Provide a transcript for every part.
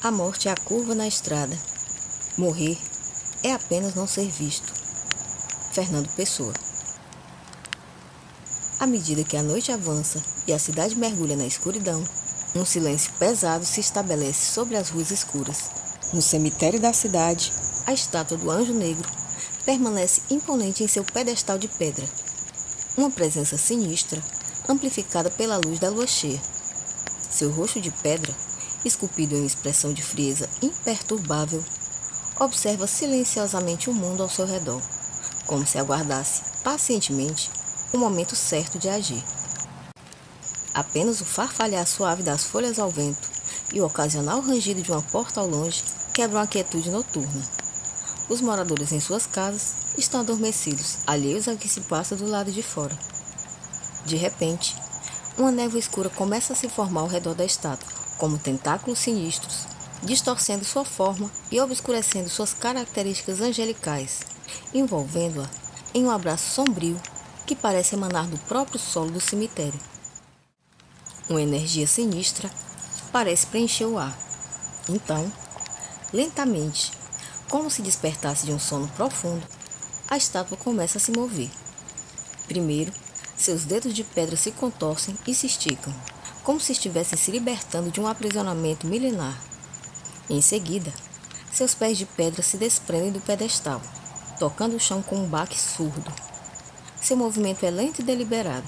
A morte é a curva na estrada. Morrer é apenas não ser visto. Fernando Pessoa. À medida que a noite avança e a cidade mergulha na escuridão, um silêncio pesado se estabelece sobre as ruas escuras. No cemitério da cidade, a estátua do Anjo Negro permanece imponente em seu pedestal de pedra. Uma presença sinistra, amplificada pela luz da lua cheia. Seu rosto de pedra, esculpido em expressão de frieza imperturbável, observa silenciosamente o mundo ao seu redor, como se aguardasse pacientemente o momento certo de agir. Apenas o farfalhar suave das folhas ao vento e o ocasional rangido de uma porta ao longe quebram a quietude noturna. Os moradores em suas casas estão adormecidos, alheios ao que se passa do lado de fora. De repente, uma névoa escura começa a se formar ao redor da estátua, como tentáculos sinistros, distorcendo sua forma e obscurecendo suas características angelicais, envolvendo-a em um abraço sombrio que parece emanar do próprio solo do cemitério. Uma energia sinistra parece preencher o ar. Então, lentamente, como se despertasse de um sono profundo, a estátua começa a se mover. Primeiro, seus dedos de pedra se contorcem e se esticam, como se estivessem se libertando de um aprisionamento milenar. Em seguida, seus pés de pedra se desprendem do pedestal, tocando o chão com um baque surdo. Seu movimento é lento e deliberado,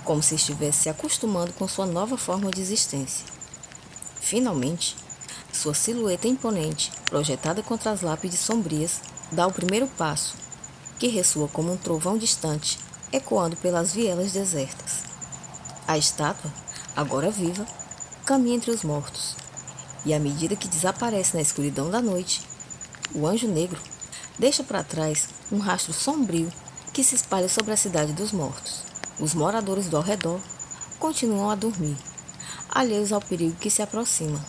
como se estivesse se acostumando com sua nova forma de existência. Finalmente, sua silhueta imponente, projetada contra as lápides sombrias, dá o primeiro passo, que ressoa como um trovão distante, ecoando pelas vielas desertas. A estátua, agora viva, caminha entre os mortos, e à medida que desaparece na escuridão da noite, o Anjo Negro deixa para trás um rastro sombrio que se espalha sobre a cidade dos mortos. Os moradores do ao redor continuam a dormir, alheios ao perigo que se aproxima.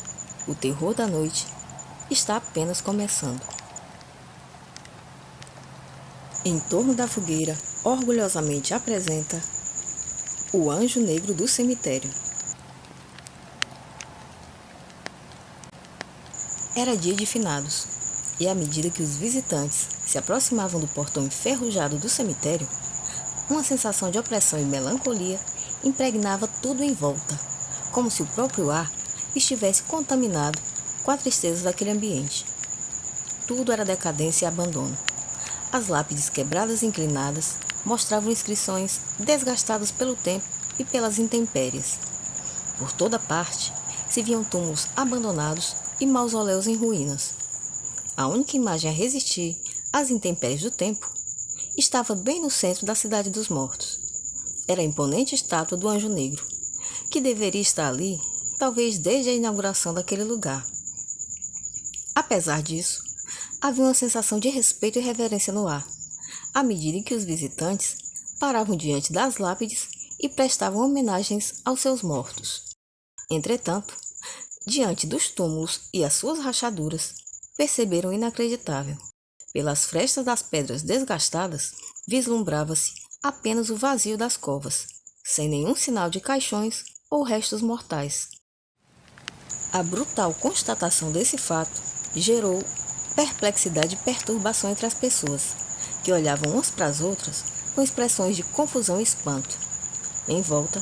O terror da noite está apenas começando. Em torno da fogueira, orgulhosamente apresenta o Anjo Negro do cemitério. Era dia de finados, e à medida que os visitantes se aproximavam do portão enferrujado do cemitério, uma sensação de opressão e melancolia impregnava tudo em volta, como se o próprio ar estivesse contaminado com a tristeza daquele ambiente. Tudo era decadência e abandono. As lápides quebradas e inclinadas mostravam inscrições desgastadas pelo tempo e pelas intempéries. Por toda parte se viam túmulos abandonados e mausoléus em ruínas. A única imagem a resistir às intempéries do tempo estava bem no centro da cidade dos mortos. Era a imponente estátua do Anjo Negro, que deveria estar ali, talvez desde a inauguração daquele lugar. Apesar disso, havia uma sensação de respeito e reverência no ar, à medida em que os visitantes paravam diante das lápides e prestavam homenagens aos seus mortos. Entretanto, diante dos túmulos e as suas rachaduras, perceberam o inacreditável. Pelas frestas das pedras desgastadas, vislumbrava-se apenas o vazio das covas, sem nenhum sinal de caixões ou restos mortais. A brutal constatação desse fato gerou perplexidade e perturbação entre as pessoas, que olhavam umas para as outras com expressões de confusão e espanto. Em volta,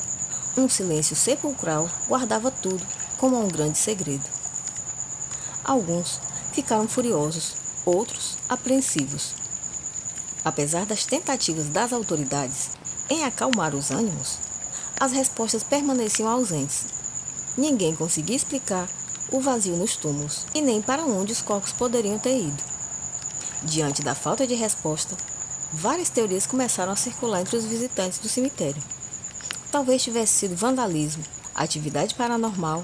um silêncio sepulcral guardava tudo como um grande segredo. Alguns ficaram furiosos, outros apreensivos. Apesar das tentativas das autoridades em acalmar os ânimos, as respostas permaneciam ausentes. Ninguém conseguia explicar o vazio nos túmulos e nem para onde os corpos poderiam ter ido. Diante da falta de resposta, várias teorias começaram a circular entre os visitantes do cemitério. Talvez tivesse sido vandalismo, atividade paranormal,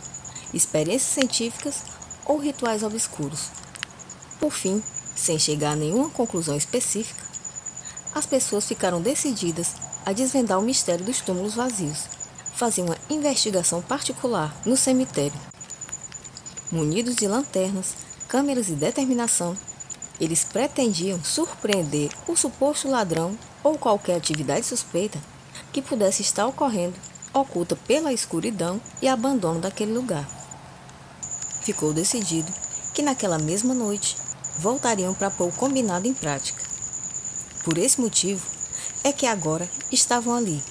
experiências científicas ou rituais obscuros. Por fim, sem chegar a nenhuma conclusão específica, as pessoas ficaram decididas a desvendar o mistério dos túmulos vazios, fazer uma investigação particular no cemitério. Munidos de lanternas, câmeras e determinação, eles pretendiam surpreender o suposto ladrão ou qualquer atividade suspeita que pudesse estar ocorrendo, oculta pela escuridão e abandono daquele lugar. Ficou decidido que naquela mesma noite voltariam para pôr o combinado em prática. Por esse motivo é que agora estavam ali,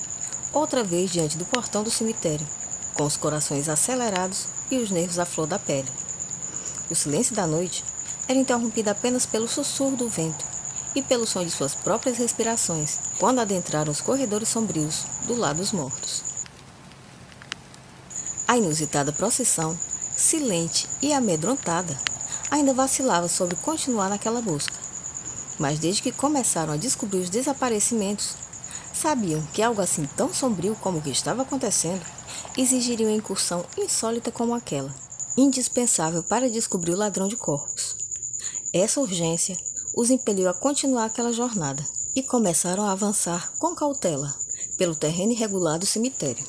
outra vez diante do portão do cemitério, com os corações acelerados e os nervos à flor da pele. O silêncio da noite era interrompido apenas pelo sussurro do vento e pelo som de suas próprias respirações, quando adentraram os corredores sombrios do lado dos mortos. A inusitada procissão, silente e amedrontada, ainda vacilava sobre continuar naquela busca. Mas desde que começaram a descobrir os desaparecimentos, sabiam que algo assim tão sombrio como o que estava acontecendo exigiria uma incursão insólita como aquela, indispensável para descobrir o ladrão de corpos. Essa urgência os impeliu a continuar aquela jornada e começaram a avançar com cautela pelo terreno irregular do cemitério.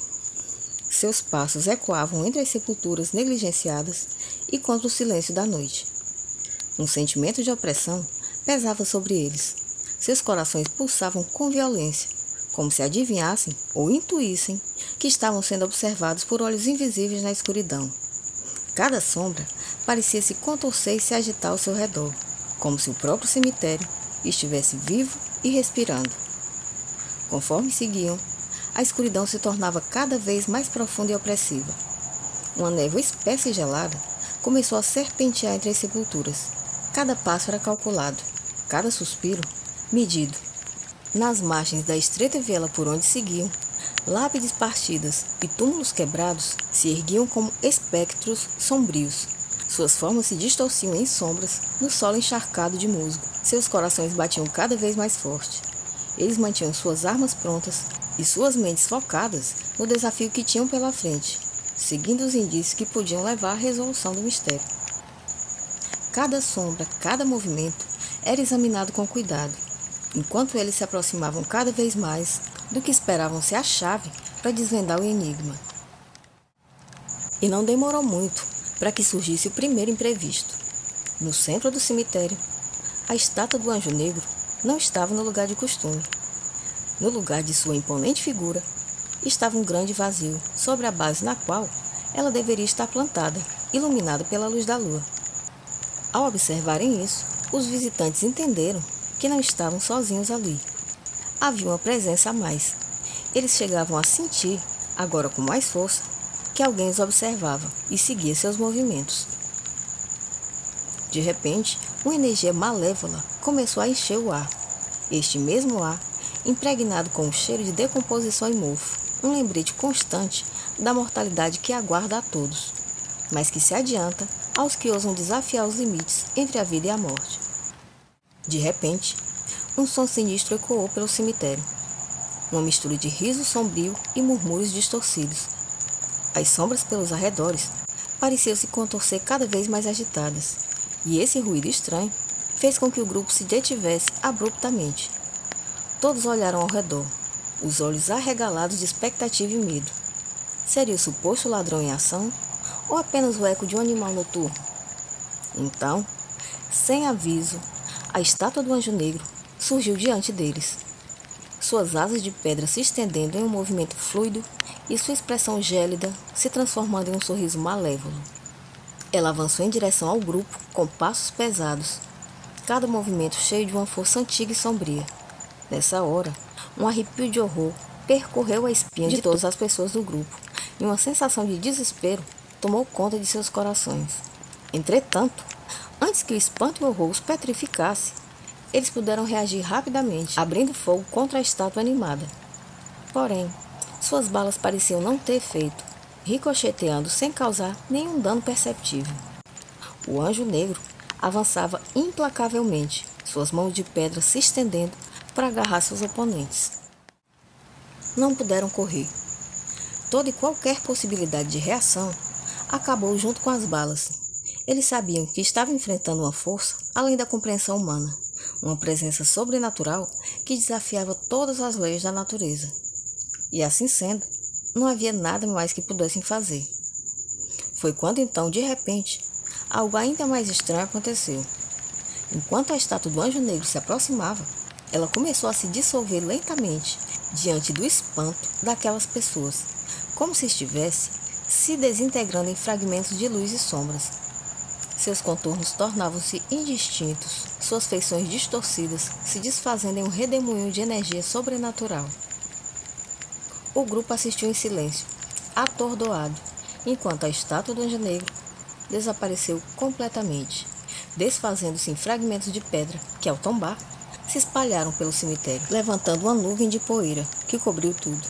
Seus passos ecoavam entre as sepulturas negligenciadas e contra o silêncio da noite. Um sentimento de opressão pesava sobre eles. Seus corações pulsavam com violência, como se adivinhassem ou intuíssem que estavam sendo observados por olhos invisíveis na escuridão. Cada sombra parecia se contorcer e se agitar ao seu redor, como se o próprio cemitério estivesse vivo e respirando. Conforme seguiam, a escuridão se tornava cada vez mais profunda e opressiva. Uma névoa espessa e gelada começou a serpentear entre as sepulturas. Cada passo era calculado, cada suspiro medido. Nas margens da estreita viela por onde seguiam, lápides partidas e túmulos quebrados se erguiam como espectros sombrios. Suas formas se distorciam em sombras no solo encharcado de musgo. Seus corações batiam cada vez mais forte. Eles mantinham suas armas prontas e suas mentes focadas no desafio que tinham pela frente, seguindo os indícios que podiam levar à resolução do mistério. Cada sombra, cada movimento era examinado com cuidado, enquanto eles se aproximavam cada vez mais do que esperavam ser a chave para desvendar o enigma. E não demorou muito para que surgisse o primeiro imprevisto. No centro do cemitério, a estátua do Anjo Negro não estava no lugar de costume. No lugar de sua imponente figura, estava um grande vazio, sobre a base na qual ela deveria estar plantada, iluminada pela luz da lua. Ao observarem isso, os visitantes entenderam que não estavam sozinhos ali. Havia uma presença a mais. Eles chegavam a sentir, agora com mais força, que alguém os observava e seguia seus movimentos. De repente, uma energia malévola começou a encher o ar. Este mesmo ar, impregnado com o cheiro de decomposição e mofo, um lembrete constante da mortalidade que aguarda a todos, mas que se adianta aos que ousam desafiar os limites entre a vida e a morte. De repente, um som sinistro ecoou pelo cemitério, uma mistura de riso sombrio e murmúrios distorcidos. As sombras pelos arredores pareciam se contorcer cada vez mais agitadas, e esse ruído estranho fez com que o grupo se detivesse abruptamente. Todos olharam ao redor, os olhos arregalados de expectativa e medo. Seria o suposto ladrão em ação ou apenas o eco de um animal noturno? Então, sem aviso, a estátua do Anjo Negro surgiu diante deles. Suas asas de pedra se estendendo em um movimento fluido e sua expressão gélida se transformando em um sorriso malévolo. Ela avançou em direção ao grupo com passos pesados, cada movimento cheio de uma força antiga e sombria. Nessa hora, um arrepio de horror percorreu a espinha de todas as pessoas do grupo e uma sensação de desespero tomou conta de seus corações. Entretanto, antes que o espanto e o horror os petrificasse, eles puderam reagir rapidamente, abrindo fogo contra a estátua animada. Porém, suas balas pareciam não ter efeito, ricocheteando sem causar nenhum dano perceptível. O Anjo Negro avançava implacavelmente, suas mãos de pedra se estendendo para agarrar seus oponentes. Não puderam correr. Toda e qualquer possibilidade de reação acabou junto com as balas. Eles sabiam que estavam enfrentando uma força além da compreensão humana, uma presença sobrenatural que desafiava todas as leis da natureza. E assim sendo, não havia nada mais que pudessem fazer. Foi quando então, de repente, algo ainda mais estranho aconteceu. Enquanto a estátua do Anjo Negro se aproximava, ela começou a se dissolver lentamente diante do espanto daquelas pessoas, como se estivesse se desintegrando em fragmentos de luz e sombras. Seus contornos tornavam-se indistintos, suas feições distorcidas, se desfazendo em um redemoinho de energia sobrenatural. O grupo assistiu em silêncio, atordoado, enquanto a estátua do Anjo Negro desapareceu completamente, desfazendo-se em fragmentos de pedra que, ao tombar, se espalharam pelo cemitério, levantando uma nuvem de poeira que cobriu tudo.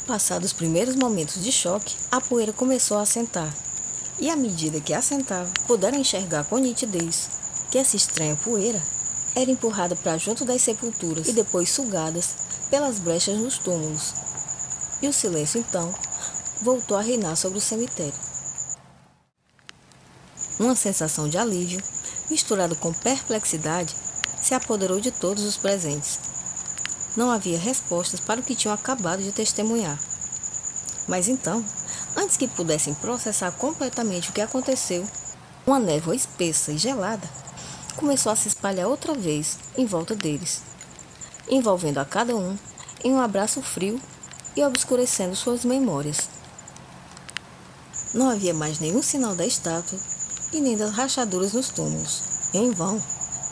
Passados os primeiros momentos de choque, a poeira começou a assentar, e à medida que assentava, puderam enxergar com nitidez que essa estranha poeira era empurrada para junto das sepulturas e depois sugadas pelas brechas nos túmulos. E o silêncio, então, voltou a reinar sobre o cemitério. Uma sensação de alívio, misturada com perplexidade, se apoderou de todos os presentes. Não havia respostas para o que tinham acabado de testemunhar. Mas então, antes que pudessem processar completamente o que aconteceu, uma névoa espessa e gelada começou a se espalhar outra vez em volta deles, envolvendo a cada um em um abraço frio e obscurecendo suas memórias. Não havia mais nenhum sinal da estátua e nem das rachaduras nos túmulos. Em vão,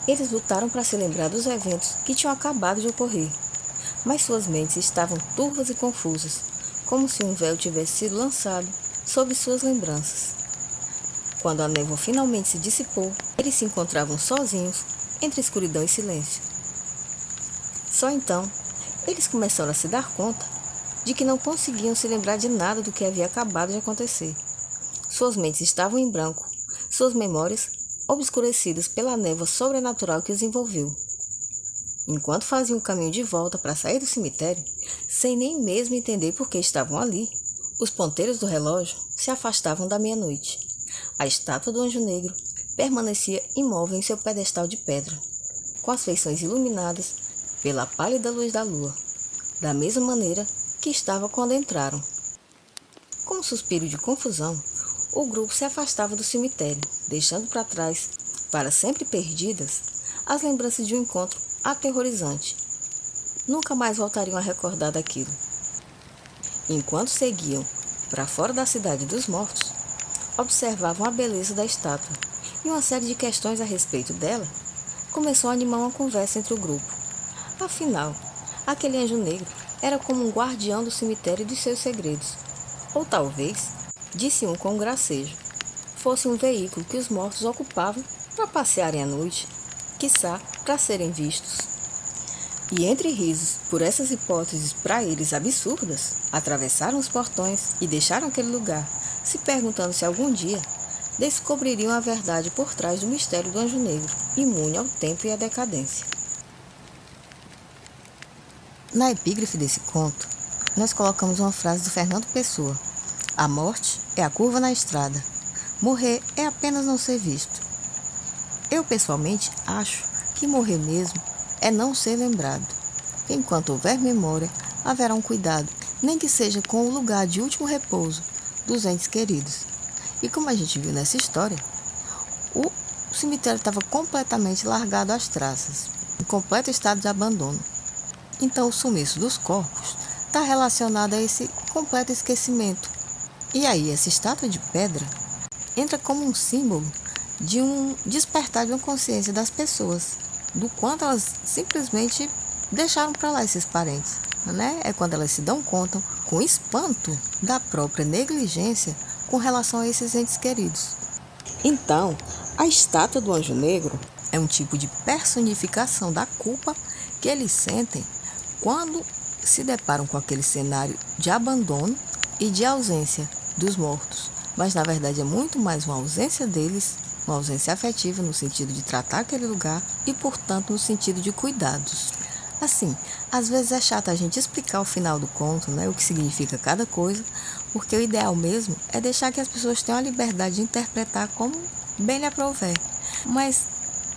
eles lutaram para se lembrar dos eventos que tinham acabado de ocorrer, mas suas mentes estavam turvas e confusas, como se um véu tivesse sido lançado sobre suas lembranças. Quando a névoa finalmente se dissipou, eles se encontravam sozinhos entre escuridão e silêncio. Só então, eles começaram a se dar conta de que não conseguiam se lembrar de nada do que havia acabado de acontecer. Suas mentes estavam em branco, suas memórias obscurecidas pela névoa sobrenatural que os envolveu. Enquanto faziam o caminho de volta para sair do cemitério, sem nem mesmo entender por que estavam ali, os ponteiros do relógio se afastavam da meia-noite. A estátua do Anjo Negro permanecia imóvel em seu pedestal de pedra, com as feições iluminadas pela pálida luz da lua, da mesma maneira que estava quando entraram. Com um suspiro de confusão, o grupo se afastava do cemitério, deixando para trás, para sempre perdidas, as lembranças de um encontro aterrorizante. Nunca mais voltariam a recordar daquilo. Enquanto seguiam para fora da cidade dos mortos, observavam a beleza da estátua e uma série de questões a respeito dela começou a animar uma conversa entre o grupo. Afinal, aquele anjo negro era como um guardião do cemitério e dos seus segredos. Ou talvez, disse um com um gracejo, fosse um veículo que os mortos ocupavam para passearem à noite, quiçá para serem vistos. E entre risos por essas hipóteses para eles absurdas, atravessaram os portões e deixaram aquele lugar, se perguntando se algum dia descobririam a verdade por trás do mistério do Anjo Negro, imune ao tempo e à decadência. Na epígrafe desse conto, nós colocamos uma frase de Fernando Pessoa: a morte é a curva na estrada, morrer é apenas não ser visto. Eu pessoalmente acho que morrer mesmo é não ser lembrado. Enquanto houver memória, haverá um cuidado, nem que seja com o lugar de último repouso dos entes queridos. E como a gente viu nessa história, o cemitério estava completamente largado às traças, em completo estado de abandono. Então o sumiço dos corpos está relacionado a esse completo esquecimento. E aí essa estátua de pedra entra como um símbolo de um despertar de uma consciência das pessoas, do quanto elas simplesmente deixaram para lá esses parentes, né? É quando elas se dão conta, com espanto, da própria negligência com relação a esses entes queridos. Então, a estátua do Anjo Negro é um tipo de personificação da culpa que eles sentem quando se deparam com aquele cenário de abandono e de ausência dos mortos. Mas, na verdade, é muito mais uma ausência deles, uma ausência afetiva no sentido de tratar aquele lugar e, portanto, no sentido de cuidados. Assim, às vezes é chato a gente explicar o final do conto, né, o que significa cada coisa, porque o ideal mesmo é deixar que as pessoas tenham a liberdade de interpretar como bem lhe aprouver. Mas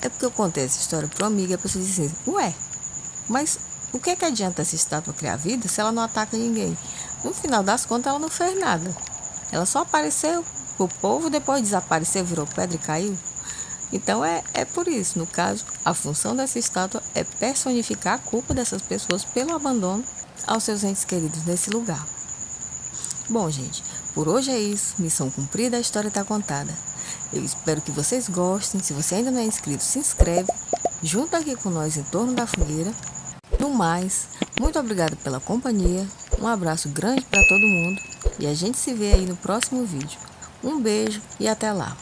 é porque eu contei essa história para uma amiga e a pessoa disse assim: ué, mas o que é que adianta essa estátua criar vida se ela não ataca ninguém? No final das contas, ela não fez nada. Ela só apareceu, o povo depois desapareceu, virou pedra e caiu. Então é por isso, no caso, a função dessa estátua é personificar a culpa dessas pessoas pelo abandono aos seus entes queridos nesse lugar. Bom, gente, Por hoje é isso, missão cumprida, a história está contada. Eu espero que vocês gostem. Se você ainda não é inscrito, se inscreve, junta aqui com nós em torno da fogueira. No mais, muito obrigado pela companhia, um abraço grande para todo mundo e a gente se vê aí no próximo vídeo. Um beijo e até lá!